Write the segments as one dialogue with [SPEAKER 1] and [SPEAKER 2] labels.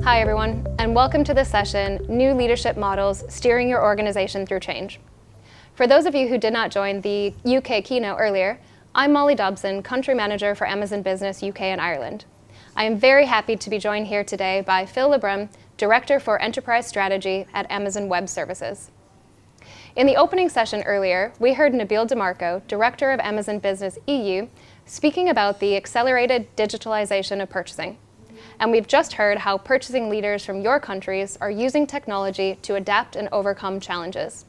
[SPEAKER 1] Hi everyone, and welcome to this session, New Leadership Models, Steering Your Organization Through Change. For those of you who did not join the UK keynote earlier, I'm Molly Dobson, Country Manager for Amazon Business UK and Ireland. I am very happy to be joined here today by Phil Lebrun, Director for Enterprise Strategy at Amazon Web Services. In the opening session earlier, we heard Nabil DeMarco, Director of Amazon Business EU, speaking about the accelerated digitalization of purchasing. And we've just heard how purchasing leaders from your countries are using technology to adapt and overcome challenges.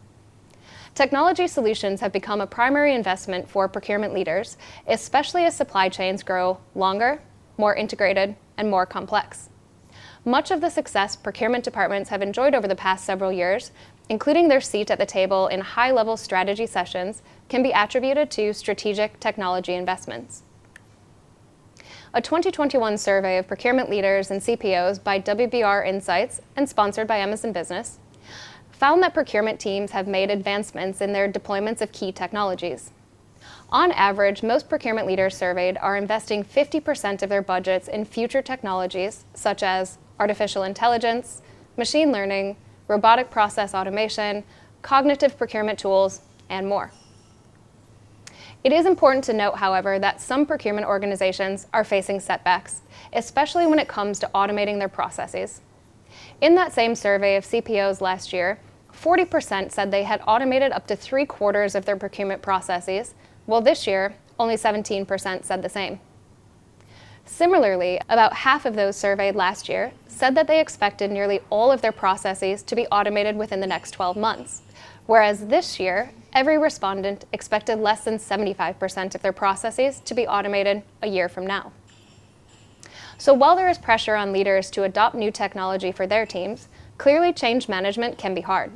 [SPEAKER 1] Technology solutions have become a primary investment for procurement leaders, especially as supply chains grow longer, more integrated, and more complex. Much of the success procurement departments have enjoyed over the past several years, including their seat at the table in high-level strategy sessions, can be attributed to strategic technology investments. A 2021 survey of procurement leaders and CPOs by WBR Insights and sponsored by Amazon Business found that procurement teams have made advancements in their deployments of key technologies. On average, most procurement leaders surveyed are investing 50% of their budgets in future technologies such as artificial intelligence, machine learning, robotic process automation, cognitive procurement tools, and more. It is important to note, however, that some procurement organizations are facing setbacks, especially when it comes to automating their processes. In that same survey of CPOs last year, 40% said they had automated up to 3/4 of their procurement processes, while this year, only 17% said the same. Similarly, about half of those surveyed last year said that they expected nearly all of their processes to be automated within the next 12 months, whereas this year, every respondent expected less than 75% of their processes to be automated a year from now. So while there is pressure on leaders to adopt new technology for their teams, clearly change management can be hard,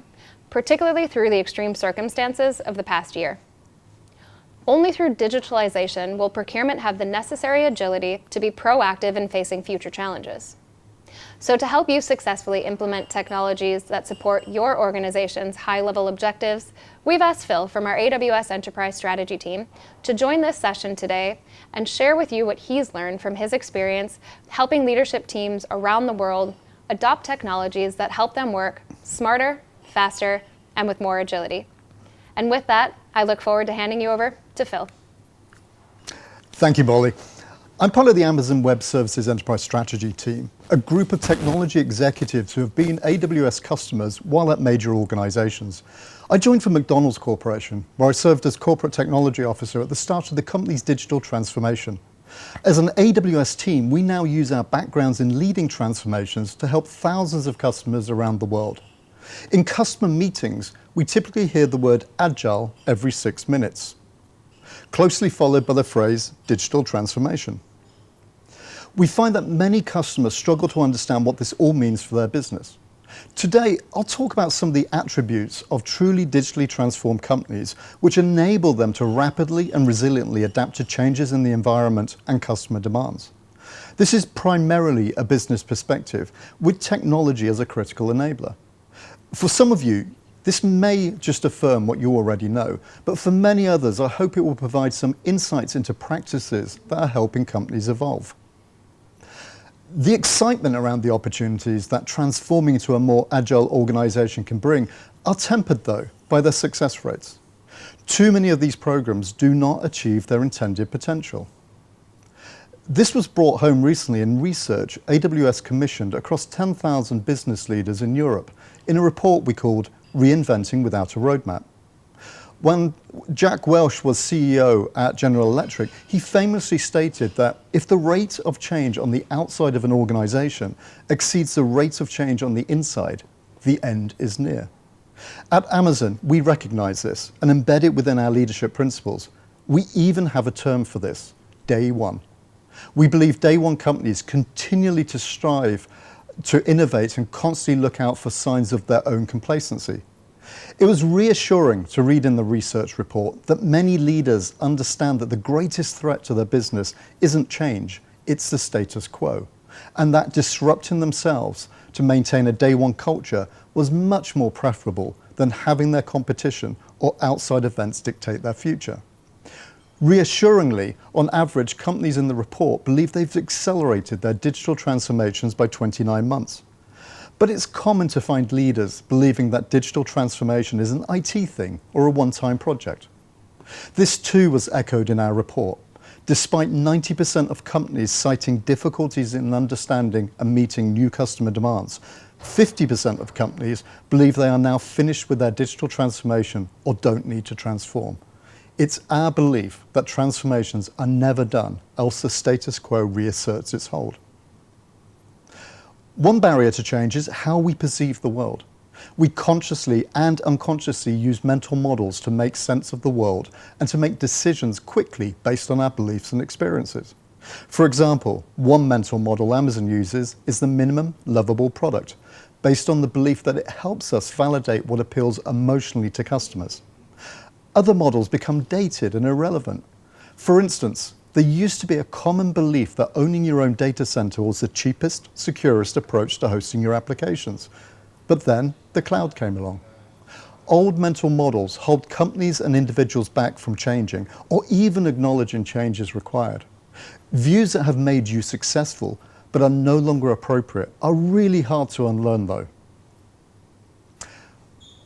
[SPEAKER 1] particularly through the extreme circumstances of the past year. Only through digitalization will procurement have the necessary agility to be proactive in facing future challenges. So to help you successfully implement technologies that support your organization's high-level objectives, we've asked Phil from our AWS Enterprise Strategy team to join this session today and share with you what he's learned from his experience helping leadership teams around the world adopt technologies that help them work smarter, faster, and with more agility. And with that, I look forward to handing you over to Phil.
[SPEAKER 2] Thank you, Molly. I'm part of the Amazon Web Services Enterprise Strategy team, a group of technology executives who have been AWS customers while at major organizations. I joined from McDonald's Corporation, where I served as Corporate Technology Officer at the start of the company's digital transformation. As an AWS team, we now use our backgrounds in leading transformations to help thousands of customers around the world. In customer meetings, we typically hear the word agile every 6 minutes, closely followed by the phrase digital transformation. We find that many customers struggle to understand what this all means for their business. Today, I'll talk about some of the attributes of truly digitally transformed companies which enable them to rapidly and resiliently adapt to changes in the environment and customer demands. This is primarily a business perspective, with technology as a critical enabler. For some of you, this may just affirm what you already know, but for many others, I hope it will provide some insights into practices that are helping companies evolve. The excitement around the opportunities that transforming into a more agile organization can bring are tempered, though, by their success rates. Too many of these programs do not achieve their intended potential. This was brought home recently in research AWS commissioned across 10,000 business leaders in Europe in a report we called Reinventing Without a Roadmap. When Jack Welch was CEO at General Electric, he famously stated that if the rate of change on the outside of an organization exceeds the rate of change on the inside, the end is near. At Amazon, we recognize this and embed it within our leadership principles. We even have a term for this, Day One. We believe Day One companies continually to strive to innovate and constantly look out for signs of their own complacency. It was reassuring to read in the research report that many leaders understand that the greatest threat to their business isn't change, it's the status quo, and that disrupting themselves to maintain a Day One culture was much more preferable than having their competition or outside events dictate their future. Reassuringly, on average, companies in the report believe they've accelerated their digital transformations by 29 months. But it's common to find leaders believing that digital transformation is an IT thing or a one-time project. This too was echoed in our report. Despite 90% of companies citing difficulties in understanding and meeting new customer demands, 50% of companies believe they are now finished with their digital transformation or don't need to transform. It's our belief that transformations are never done, else the status quo reasserts its hold. One barrier to change is how we perceive the world. We consciously and unconsciously use mental models to make sense of the world and to make decisions quickly based on our beliefs and experiences. For example, one mental model Amazon uses is the minimum lovable product, based on the belief that it helps us validate what appeals emotionally to customers. Other models become dated and irrelevant. For instance, there used to be a common belief that owning your own data center was the cheapest, securest approach to hosting your applications. But then the cloud came along. Old mental models hold companies and individuals back from changing or even acknowledging change is required. Views that have made you successful but are no longer appropriate are really hard to unlearn though.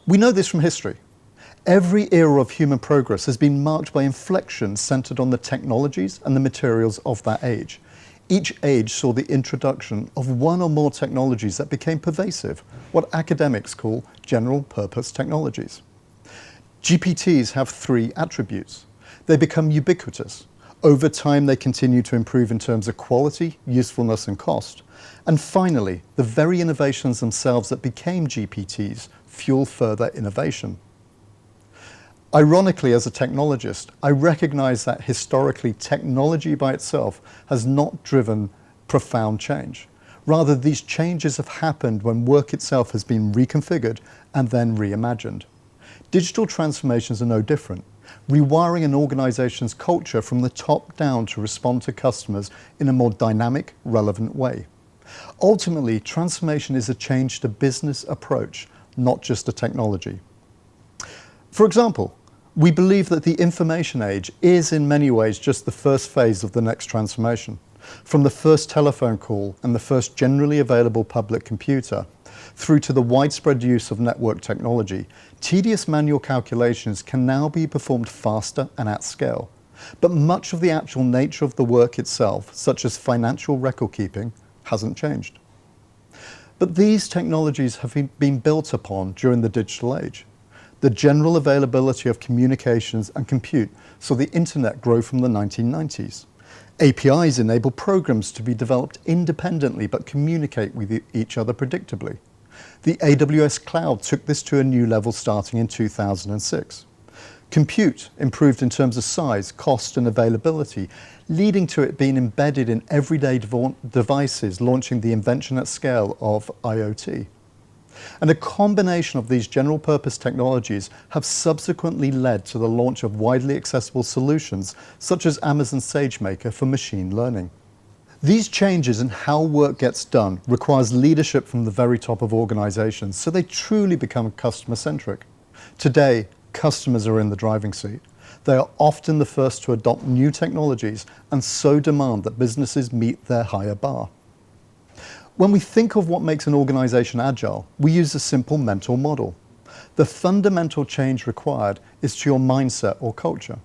[SPEAKER 2] We know this from history. Every era of human progress has been marked by inflections centered on the technologies and the materials of that age. Each age saw the introduction of one or more technologies that became pervasive, what academics call general purpose technologies. GPTs have three attributes. They become ubiquitous. Over time, they continue to improve in terms of quality, usefulness, and cost. And finally, the very innovations themselves that became GPTs fuel further innovation. Ironically, as a technologist, I recognize that historically technology by itself has not driven profound change. Rather, these changes have happened when work itself has been reconfigured and then reimagined. Digital transformations are no different, rewiring an organization's culture from the top down to respond to customers in a more dynamic, relevant way. Ultimately, transformation is a change to business approach, not just a technology. For example, we believe that the information age is in many ways just the first phase of the next transformation. From the first telephone call and the first generally available public computer, through to the widespread use of network technology, tedious manual calculations can now be performed faster and at scale. But much of the actual nature of the work itself, such as financial record keeping, hasn't changed. But these technologies have been built upon during the digital age. The general availability of communications and compute saw the internet grow from the 1990s. APIs enable programs to be developed independently but communicate with each other predictably. The AWS cloud took this to a new level starting in 2006. Compute improved in terms of size, cost, and availability, leading to it being embedded in everyday devices, launching the invention at scale of IoT. And a combination of these general purpose technologies have subsequently led to the launch of widely accessible solutions such as Amazon SageMaker for machine learning. These changes in how work gets done requires leadership from the very top of organizations so they truly become customer-centric. Today, customers are in the driving seat. They are often the first to adopt new technologies and so demand that businesses meet their higher bar. When we think of what makes an organization agile, we use a simple mental model. The fundamental change required is to your mindset or culture.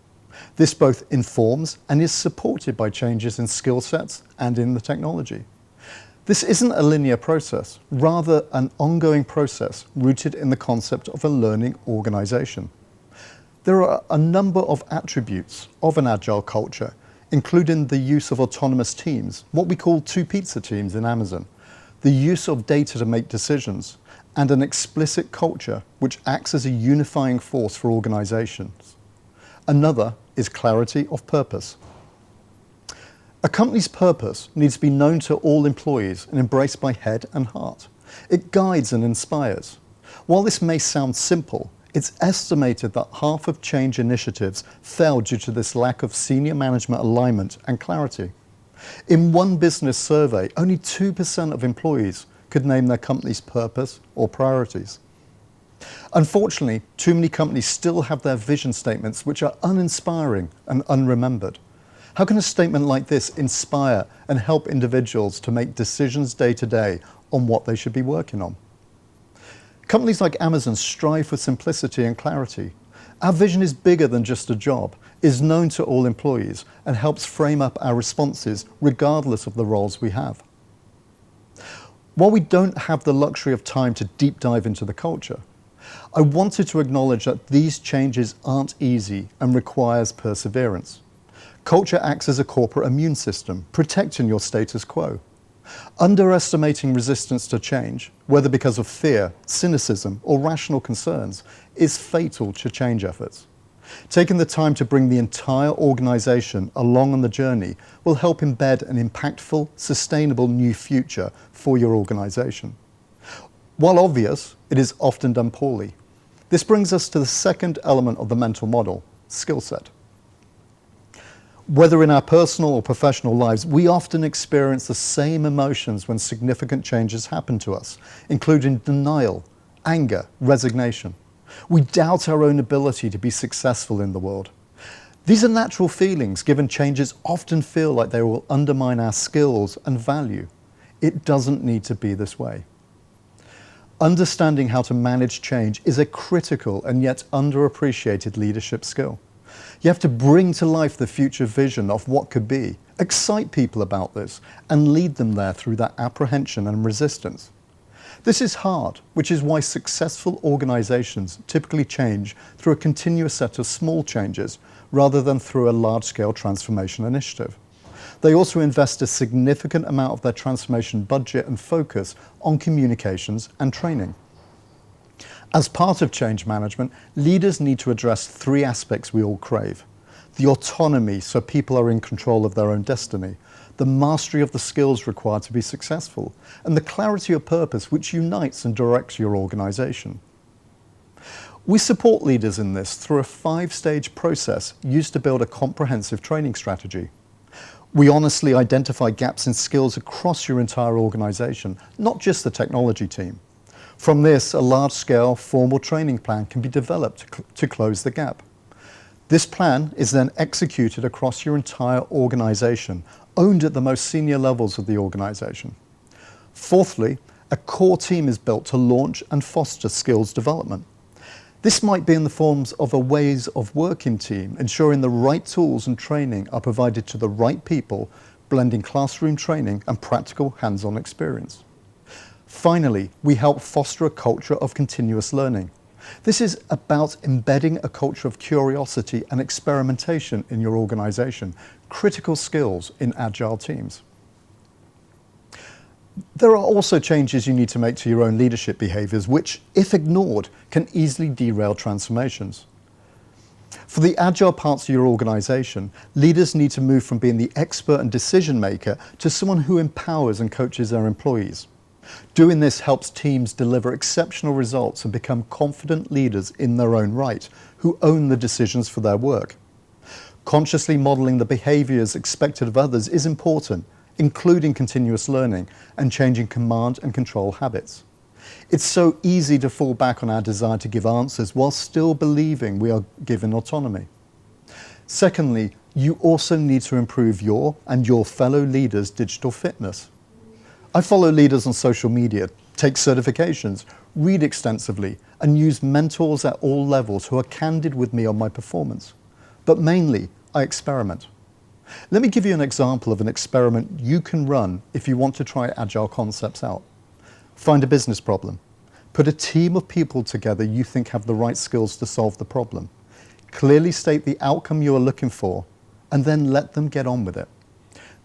[SPEAKER 2] This both informs and is supported by changes in skill sets and in the technology. This isn't a linear process, rather an ongoing process rooted in the concept of a learning organization. There are a number of attributes of an agile culture, including the use of autonomous teams, what we call two pizza teams in Amazon, the use of data to make decisions, and an explicit culture which acts as a unifying force for organizations. Another is clarity of purpose. A company's purpose needs to be known to all employees and embraced by head and heart. It guides and inspires. While this may sound simple, it's estimated that half of change initiatives fail due to this lack of senior management alignment and clarity. In one business survey, only 2% of employees could name their company's purpose or priorities. Unfortunately, too many companies still have their vision statements which are uninspiring and unremembered. How can a statement like this inspire and help individuals to make decisions day to day on what they should be working on? Companies like Amazon strive for simplicity and clarity. Our vision is bigger than just a job, is known to all employees, and helps frame up our responses regardless of the roles we have. While we don't have the luxury of time to deep dive into the culture, I wanted to acknowledge that these changes aren't easy and requires perseverance. Culture acts as a corporate immune system, protecting your status quo. Underestimating resistance to change, whether because of fear, cynicism, or rational concerns, is fatal to change efforts. Taking the time to bring the entire organization along on the journey will help embed an impactful, sustainable new future for your organization. While obvious, it is often done poorly. This brings us to the second element of the mental model, skill set. Whether in our personal or professional lives, we often experience the same emotions when significant changes happen to us, including denial, anger, resignation. We doubt our own ability to be successful in the world. These are natural feelings, given changes often feel like they will undermine our skills and value. It doesn't need to be this way. Understanding how to manage change is a critical and yet underappreciated leadership skill. You have to bring to life the future vision of what could be, excite people about this, and lead them there through that apprehension and resistance. This is hard, which is why successful organizations typically change through a continuous set of small changes rather than through a large-scale transformation initiative. They also invest a significant amount of their transformation budget and focus on communications and training. As part of change management, leaders need to address three aspects we all crave: the autonomy, so people are in control of their own destiny; the mastery of the skills required to be successful; and the clarity of purpose which unites and directs your organization. We support leaders in this through a 5-stage process used to build a comprehensive training strategy. We honestly identify gaps in skills across your entire organization, not just the technology team. From this, a large-scale formal training plan can be developed to close the gap. This plan is then executed across your entire organization, owned at the most senior levels of the organization. Fourthly, a core team is built to launch and foster skills development. This might be in the forms of a ways of working team, ensuring the right tools and training are provided to the right people, blending classroom training and practical hands-on experience. Finally, we help foster a culture of continuous learning. This is about embedding a culture of curiosity and experimentation in your organization, critical skills in agile teams. There are also changes you need to make to your own leadership behaviors, which, if ignored, can easily derail transformations. For the agile parts of your organization, leaders need to move from being the expert and decision maker to someone who empowers and coaches their employees. Doing this helps teams deliver exceptional results and become confident leaders in their own right, who own the decisions for their work. Consciously modeling the behaviors expected of others is important, including continuous learning and changing command and control habits. It's so easy to fall back on our desire to give answers while still believing we are given autonomy. Secondly, you also need to improve your and your fellow leaders' digital fitness. I follow leaders on social media, take certifications, read extensively, and use mentors at all levels who are candid with me on my performance. But mainly, I experiment. Let me give you an example of an experiment you can run if you want to try agile concepts out. Find a business problem. Put a team of people together you think have the right skills to solve the problem. Clearly state the outcome you are looking for, and then let them get on with it.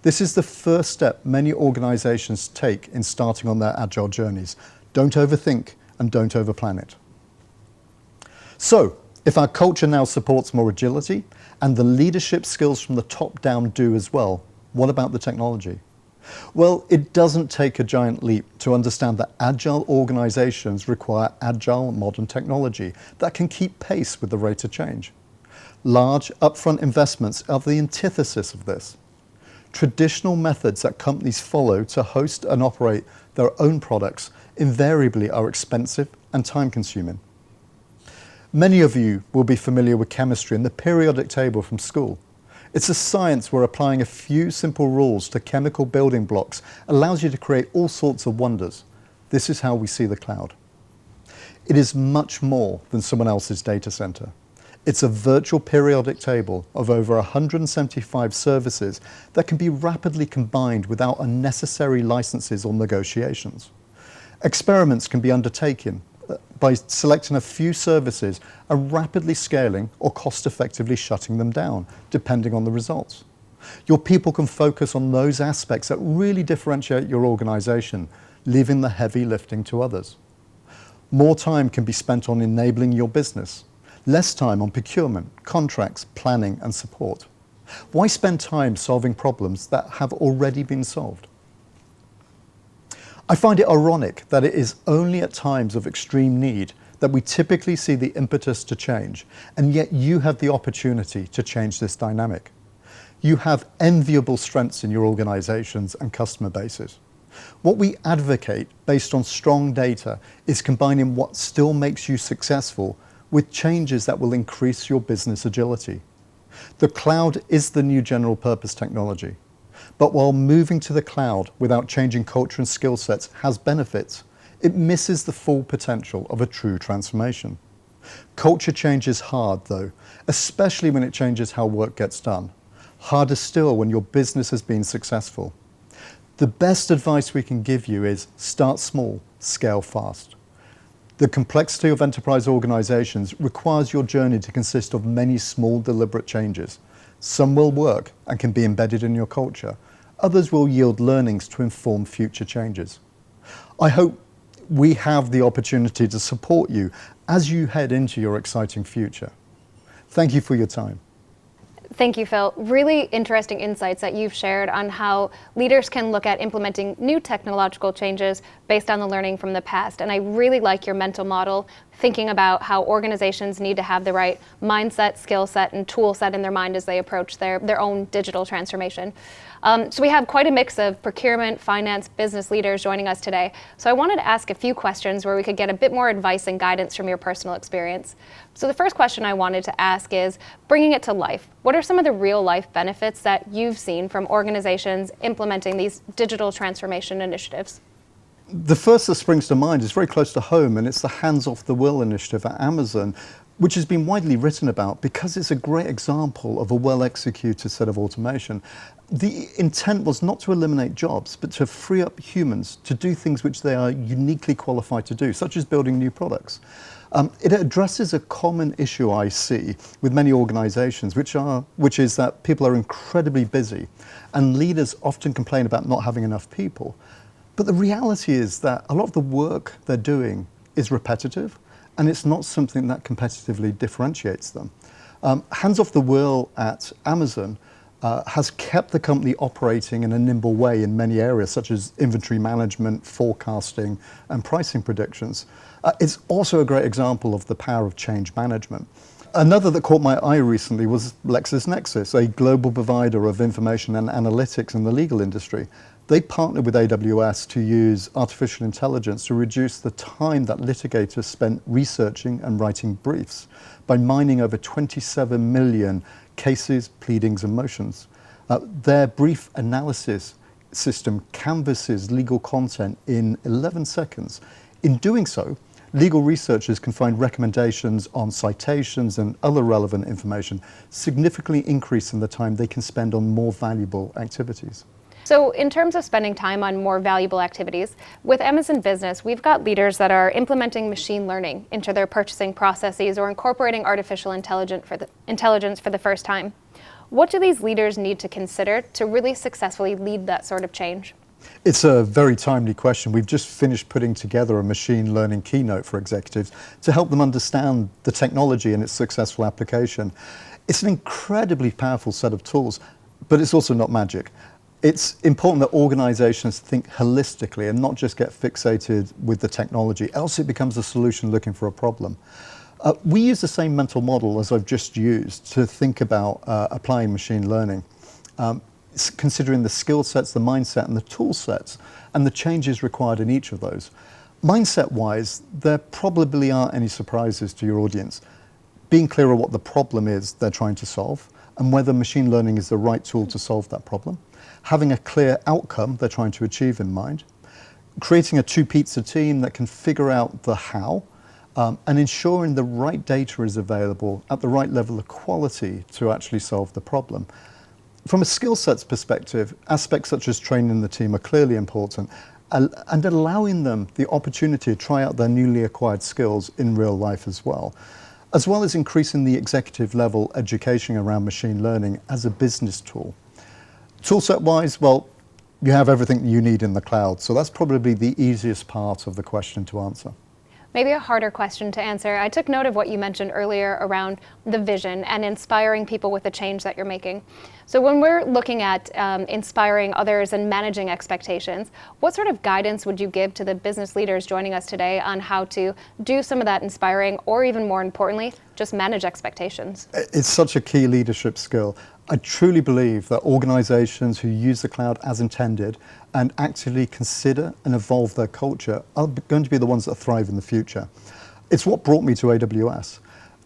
[SPEAKER 2] This is the first step many organizations take in starting on their agile journeys. Don't overthink and don't overplan it. So, if our culture now supports more agility and the leadership skills from the top down do as well, what about the technology? Well, it doesn't take a giant leap to understand that agile organizations require agile modern technology that can keep pace with the rate of change. Large upfront investments are the antithesis of this. Traditional methods that companies follow to host and operate their own products invariably are expensive and time-consuming. Many of you will be familiar with chemistry and the periodic table from school. It's a science where applying a few simple rules to chemical building blocks allows you to create all sorts of wonders. This is how we see the cloud. It is much more than someone else's data center. It's a virtual periodic table of over 175 services that can be rapidly combined without unnecessary licenses or negotiations. Experiments can be undertaken by selecting a few services and rapidly scaling or cost-effectively shutting them down, depending on the results. Your people can focus on those aspects that really differentiate your organization, leaving the heavy lifting to others. More time can be spent on enabling your business, less time on procurement, contracts, planning, and support. Why spend time solving problems that have already been solved? I find it ironic that it is only at times of extreme need that we typically see the impetus to change, and yet you have the opportunity to change this dynamic. You have enviable strengths in your organizations and customer bases. What we advocate based on strong data is combining what still makes you successful with changes that will increase your business agility. The cloud is the new general purpose technology. But while moving to the cloud without changing culture and skill sets has benefits, it misses the full potential of a true transformation. Culture change is hard though, especially when it changes how work gets done. Harder still when your business has been successful. The best advice we can give you is start small, scale fast. The complexity of enterprise organizations requires your journey to consist of many small, deliberate changes. Some will work and can be embedded in your culture. Others will yield learnings to inform future changes. I hope we have the opportunity to support you as you head into your exciting future. Thank you for your time.
[SPEAKER 1] Thank you, Phil. Really interesting insights that you've shared on how leaders can look at implementing new technological changes based on the learning from the past. And I really like your mental model, thinking about how organizations need to have the right mindset, skill set, and tool set in their mind as they approach their own digital transformation. So we have quite a mix of procurement, finance, business leaders joining us today. So I wanted to ask a few questions where we could get a bit more advice and guidance from your personal experience. So the first question I wanted to ask is, bringing it to life, what are some of the real life benefits that you've seen from organizations implementing these digital transformation initiatives?
[SPEAKER 2] The first that springs to mind is very close to home, and it's the Hands Off the Wheel initiative at Amazon, which has been widely written about because it's a great example of a well-executed set of automation. The intent was not to eliminate jobs, but to free up humans to do things which they are uniquely qualified to do, such as building new products. It addresses a common issue I see with many organizations, which is that people are incredibly busy, and leaders often complain about not having enough people. But the reality is that a lot of the work they're doing is repetitive, and it's not something that competitively differentiates them. Hands Off the Wheel at Amazon has kept the company operating in a nimble way in many areas, such as inventory management, forecasting, and pricing predictions. It's also a great example of the power of change management. Another that caught my eye recently was LexisNexis, a global provider of information and analytics in the legal industry. They partnered with AWS to use artificial intelligence to reduce the time that litigators spent researching and writing briefs by mining over 27 million cases, pleadings, and motions. Their brief analysis system canvasses legal content in 11 seconds. In doing so, legal researchers can find recommendations on citations and other relevant information, significantly increasing the time they can spend on more valuable activities.
[SPEAKER 1] So in terms of spending time on more valuable activities, with Amazon Business, we've got leaders that are implementing machine learning into their purchasing processes or incorporating artificial intelligence for the first time. What do these leaders need to consider to really successfully lead that sort of change?
[SPEAKER 2] It's a very timely question. We've just finished putting together a machine learning keynote for executives to help them understand the technology and its successful application. It's an incredibly powerful set of tools, but it's also not magic. It's important that organizations think holistically and not just get fixated with the technology, else it becomes a solution looking for a problem. We use the same mental model as I've just used to think about applying machine learning, considering the skill sets, the mindset, and the tool sets, and the changes required in each of those. Mindset-wise, there probably aren't any surprises to your audience. Being clear on what the problem is they're trying to solve, and whether machine learning is the right tool to solve that problem, having a clear outcome they're trying to achieve in mind, creating a two-pizza team that can figure out the how, and ensuring the right data is available at the right level of quality to actually solve the problem. From a skill sets perspective, aspects such as training the team are clearly important, and allowing them the opportunity to try out their newly acquired skills in real life as well as increasing the executive level education around machine learning as a business tool. Toolset wise, well, you have everything you need in the cloud, so that's probably the easiest part of the question to answer.
[SPEAKER 1] Maybe a harder question to answer. I took note of what you mentioned earlier around the vision and inspiring people with the change that you're making. So when we're looking at inspiring others and managing expectations, what sort of guidance would you give to the business leaders joining us today on how to do some of that inspiring, or even more importantly, just manage expectations?
[SPEAKER 2] It's such a key leadership skill. I truly believe that organizations who use the cloud as intended and actively consider and evolve their culture are going to be the ones that thrive in the future. It's what brought me to AWS.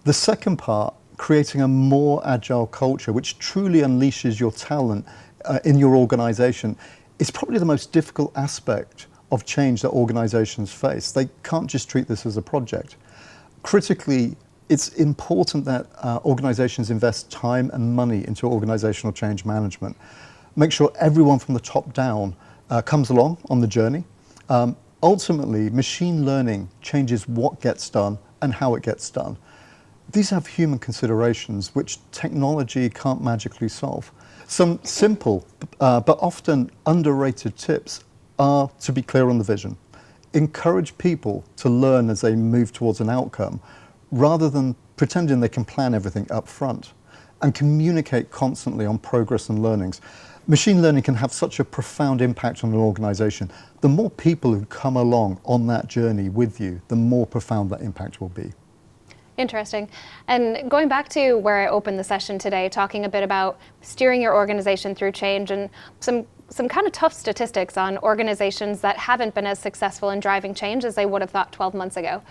[SPEAKER 2] The second part, creating a more agile culture which truly unleashes your talent in your organization, is probably the most difficult aspect of change that organizations face. They can't just treat this as a project. Critically, it's important that organizations invest time and money into organizational change management. Make sure everyone from the top down comes along on the journey. Ultimately, machine learning changes what gets done and how it gets done. These have human considerations which technology can't magically solve. Some simple but often underrated tips are to be clear on the vision. Encourage people to learn as they move towards an outcome, rather than pretending they can plan everything up front, and communicate constantly on progress and learnings. Machine learning can have such a profound impact on an organization. The more people who come along on that journey with you, the more profound that impact will be.
[SPEAKER 1] Interesting. And going back to where I opened the session today, talking a bit about steering your organization through change and some kind of tough statistics on organizations that haven't been as successful in driving change as they would have thought 12 months ago.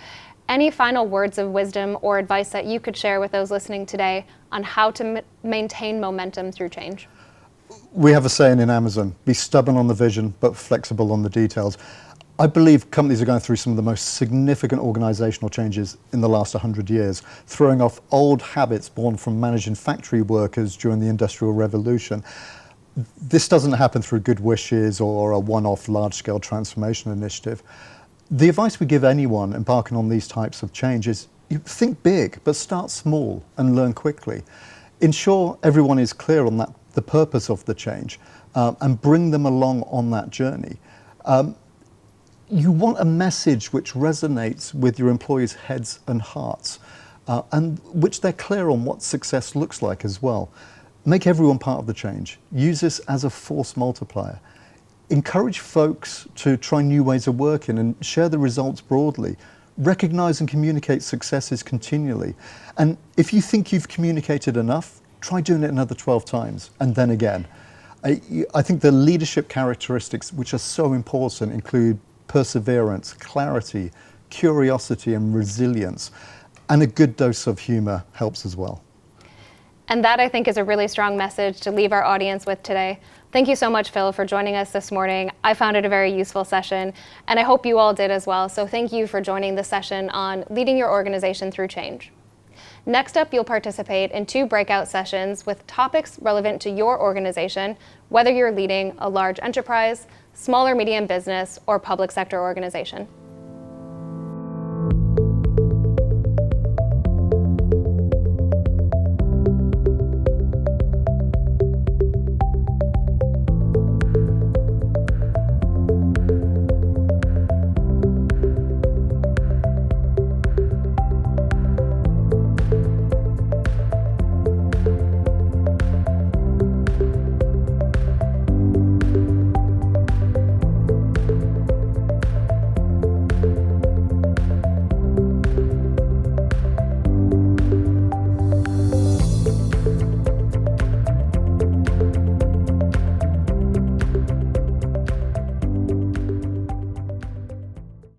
[SPEAKER 1] Any final words of wisdom or advice that you could share with those listening today on how to maintain momentum through change?
[SPEAKER 2] We have a saying in Amazon, be stubborn on the vision, but flexible on the details. I believe companies are going through some of the most significant organizational changes in the last 100 years, throwing off old habits born from managing factory workers during the Industrial Revolution. This doesn't happen through good wishes or a one-off large-scale transformation initiative. The advice we give anyone embarking on these types of change is you think big, but start small and learn quickly. Ensure everyone is clear on the purpose of the change, and bring them along on that journey. You want a message which resonates with your employees' heads and hearts, and which they're clear on what success looks like as well. Make everyone part of the change. Use this as a force multiplier. Encourage folks to try new ways of working and share the results broadly. Recognize and communicate successes continually. And if you think you've communicated enough, try doing it another 12 times and then again. I think the leadership characteristics which are so important include perseverance, clarity, curiosity and resilience. And a good dose of humor helps as well.
[SPEAKER 1] And that, I think, is a really strong message to leave our audience with today. Thank you so much, Phil, for joining us this morning. I found it a very useful session, and I hope you all did as well. So thank you for joining the session on leading your organization through change. Next up, you'll participate in 2 breakout sessions with topics relevant to your organization, whether you're leading a large enterprise, small or medium business, or public sector organization.